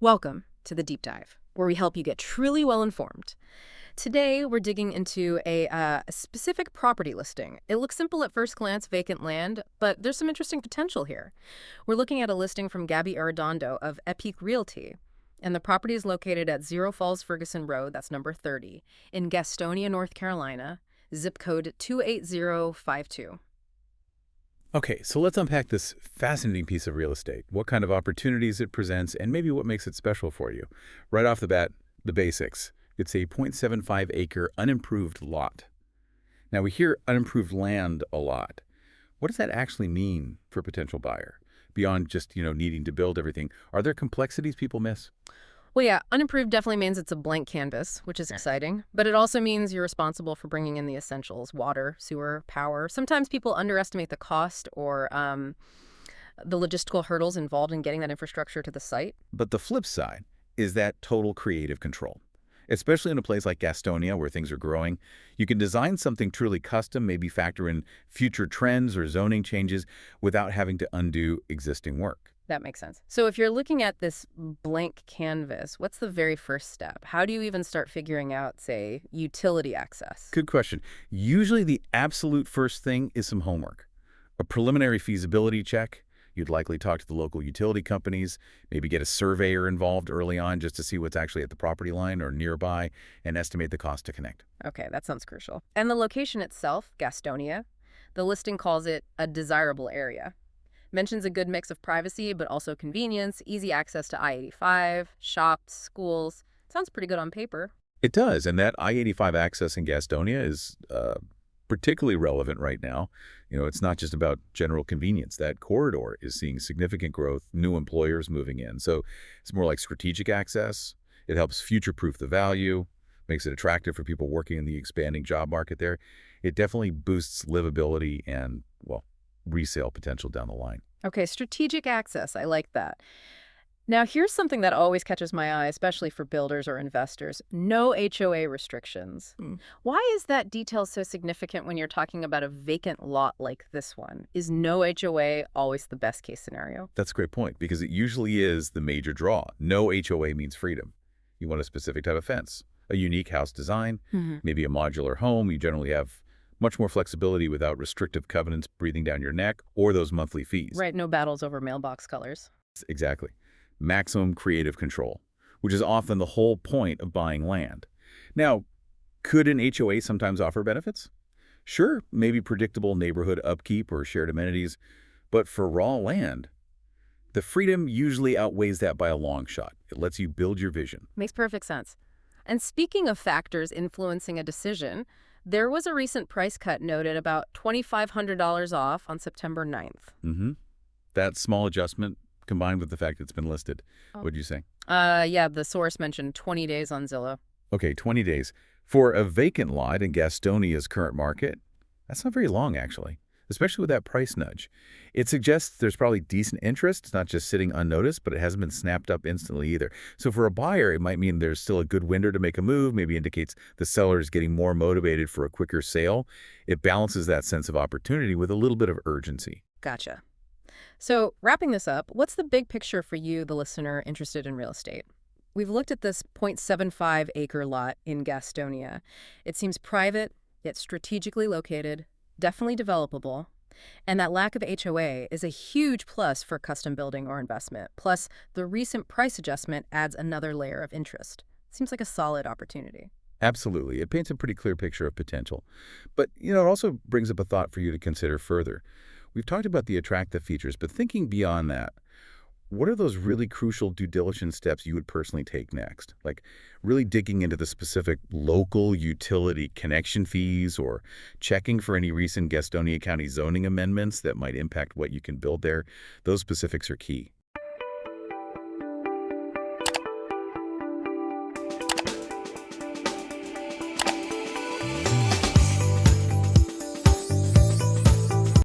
Welcome to the Deep Dive, where we help you get truly well informed. Today, we're digging into a specific property listing. It looks simple at first glance, vacant land, but there's some interesting potential here. We're looking at a listing from Gabby Arredondo of Epique Realty, and the property is located at Zero Falls Ferguson Road, that's number 30, in Gastonia, North Carolina, zip code 28052. Okay, so let's unpack this fascinating piece of real estate, what kind of opportunities it presents, and maybe what makes it special for you. Right off the bat, the basics. It's a 0.75-acre unimproved lot. Now, we hear unimproved land a lot. What does that actually mean for a potential buyer? Beyond just, needing to build everything, are there complexities people miss? Well, yeah, unimproved definitely means it's a blank canvas, which is exciting, but it also means you're responsible for bringing in the essentials: water, sewer, power. Sometimes people underestimate the cost or the logistical hurdles involved in getting that infrastructure to the site. But the flip side is that total creative control. Especially in a place like Gastonia where things are growing, you can design something truly custom, maybe factor in future trends or zoning changes without having to undo existing work. That makes sense. So if you're looking at this blank canvas, what's the very first step? How do you even start figuring out, say, utility access? Good question. Usually the absolute first thing is some homework. A preliminary feasibility check. You'd likely talk to the local utility companies, maybe get a surveyor involved early on just to see what's actually at the property line or nearby and estimate the cost to connect. Okay, that sounds crucial. And the location itself, Gastonia, the listing calls it a desirable area. Mentions a good mix of privacy, but also convenience, easy access to I-85, shops, schools. Sounds pretty good on paper. It does, and that I-85 access in Gastonia is particularly relevant right now. It's not just about general convenience. That corridor is seeing significant growth, new employers moving in. So it's more like strategic access. It helps future-proof the value, makes it attractive for people working in the expanding job market there. It definitely boosts livability and, well, resale potential down the line. Okay, strategic access. I like that. Now, here's something that always catches my eye, especially for builders or investors: no HOA restrictions. Why is that detail so significant when you're talking about a vacant lot like this one? Is no HOA always the best case scenario? That's a great point because it usually is the major draw. No HOA means freedom. You want a specific type of fence, a unique house design, maybe a modular home. You generally have much more flexibility without restrictive covenants breathing down your neck or those monthly fees. Right, no battles over mailbox colors. Exactly. Maximum creative control, which is often the whole point of buying land. Now, could an HOA sometimes offer benefits? Sure, maybe predictable neighborhood upkeep or shared amenities, but for raw land, the freedom usually outweighs that by a long shot. It lets you build your vision. Makes perfect sense. And speaking of factors influencing a decision, there was a recent price cut noted about $2,500 off on September 9th. That small adjustment combined with the fact it's been listed. Oh. What'd you say? Yeah, the source mentioned 20 days on Zillow. Okay, 20 days. For a vacant lot in Gastonia's current market, that's not very long, actually, especially with that price nudge. It suggests there's probably decent interest. It's not just sitting unnoticed, but it hasn't been snapped up instantly either. So for a buyer, it might mean there's still a good window to make a move, maybe indicates the seller is getting more motivated for a quicker sale. It balances that sense of opportunity with a little bit of urgency. Gotcha. So wrapping this up, what's the big picture for you, the listener interested in real estate? We've looked at this 0.75-acre lot in Gastonia. It seems private, yet strategically located, definitely developable. And that lack of HOA is a huge plus for custom building or investment. Plus, the recent price adjustment adds another layer of interest. Seems like a solid opportunity. Absolutely. It paints a pretty clear picture of potential. But, it also brings up a thought for you to consider further. We've talked about the attractive features, but thinking beyond that, what are those really crucial due diligence steps you would personally take next? Like really digging into the specific local utility connection fees or checking for any recent Gastonia County zoning amendments that might impact what you can build there. Those specifics are key.